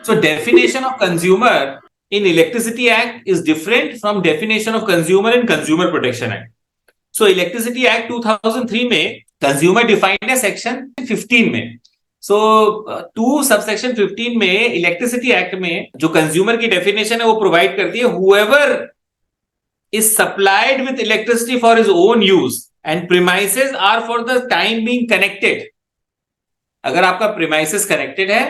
So definition of consumer in Electricity Act is different from definition of consumer in Consumer Protection Act. So Electricity Act 2003 में consumer defined है section 15 में. So 2 subsection 15 में Electricity Act में जो consumer की definition है वो provide करती है whoever is supplied with electricity for his own use and premises are for the time being connected. अगर आपका premises connected है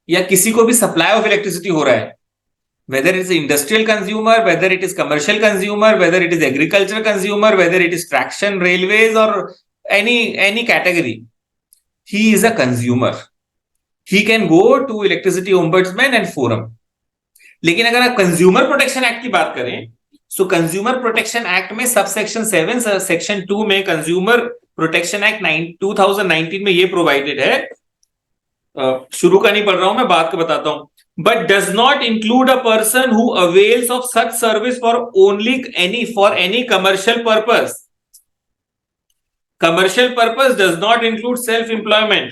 या किसी को भी सप्लाई ऑफ इलेक्ट्रिसिटी हो रहा है, whether it is industrial consumer, whether it is commercial consumer, whether it is agricultural consumer, whether it is traction railways or any category, he is a consumer. He can go to electricity ombudsman and forum. लेकिन अगर आप consumer protection act की बात करें, सो consumer protection act में subsection 7 section 2 में consumer protection act 2019 में ये प्रोवाइडेड है, शुरू का नहीं पढ़ रहा हूं मैं, बात को बताता हूं, but does not include a person who avails of such service for any commercial purpose. Commercial purpose does not include self employment.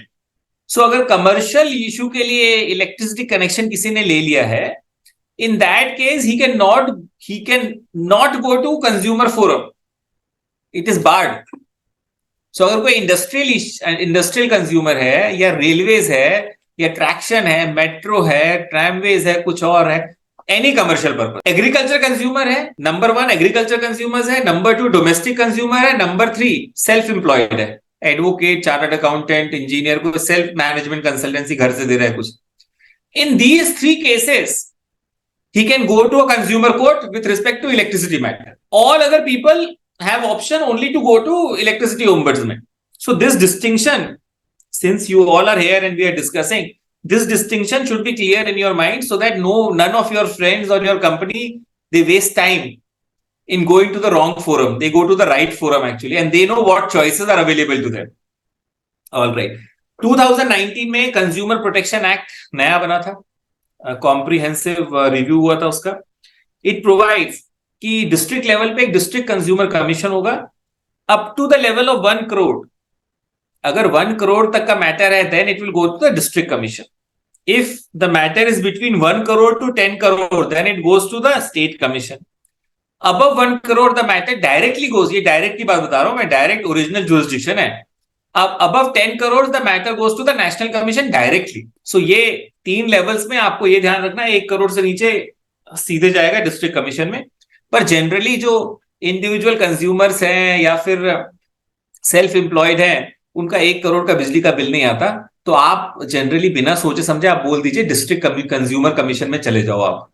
So अगर कमर्शियल इश्यू के लिए इलेक्ट्रिसिटी कनेक्शन किसी ने ले लिया है, in that case he can not go to consumer forum. It is barred. So अगर कोई इंडस्ट्रियल कंज्यूमर है या रेलवेज है या ट्रैक्शन है, मेट्रो है, ट्रैमवेज है, कुछ और है, any commercial purpose. Agriculture consumer है, नंबर 1 एग्रीकल्चर कंज्यूमर्स है, नंबर 2 डोमेस्टिक कंज्यूमर है, नंबर 3 सेल्फ एम्प्लॉयड है, एडवोकेट, चार्टर्ड अकाउंटेंट, इंजीनियर, को सेल्फ मैनेजमेंट कंसल्टेंसी घर से दे रहा है कुछ. In these 3 cases he can go to a consumer court with respect to electricity matter. All other people have option only to go to electricity ombudsman. So this distinction, since you all are here and we are discussing, this distinction should be clear in your mind so that none of your friends or your company, they waste time in going to the wrong forum. They go to the right forum actually, and they know what choices are available to them. All right. 2019 में consumer protection act नया बना था, comprehensive review हुआ था उसका. It provides कि district level पे एक डिस्ट्रिक्ट कंज्यूमर कमीशन होगा up to the level of 1 crore. अगर 1 करोड़ तक का मैटर है then it will go to the district commission. If the matter is between 1 crore to 10 crore then it goes to the state commission. Above 1 crore the matter directly goes, ये direct की बात बता रहा हूं मैं, डायरेक्ट ओरिजिनल जुरिस्डिक्शन है. अब above 10 crores the matter goes to the national commission directly. So ये 3 लेवल्स में आपको ये ध्यान रखना है, 1 करोड़ से नीचे सीधे जाएगा डिस्ट्रिक्ट कमीशन में. पर जनरली जो इंडिविजुअल कंज्यूमर्स हैं या फिर सेल्फ एम्प्लॉयड हैं, उनका 1 करोड़ का बिजली का बिल नहीं आता, तो आप जनरली बिना सोचे समझे आप बोल दीजिए डिस्ट्रिक्ट कंज्यूमर कमीशन में चले जाओ आप.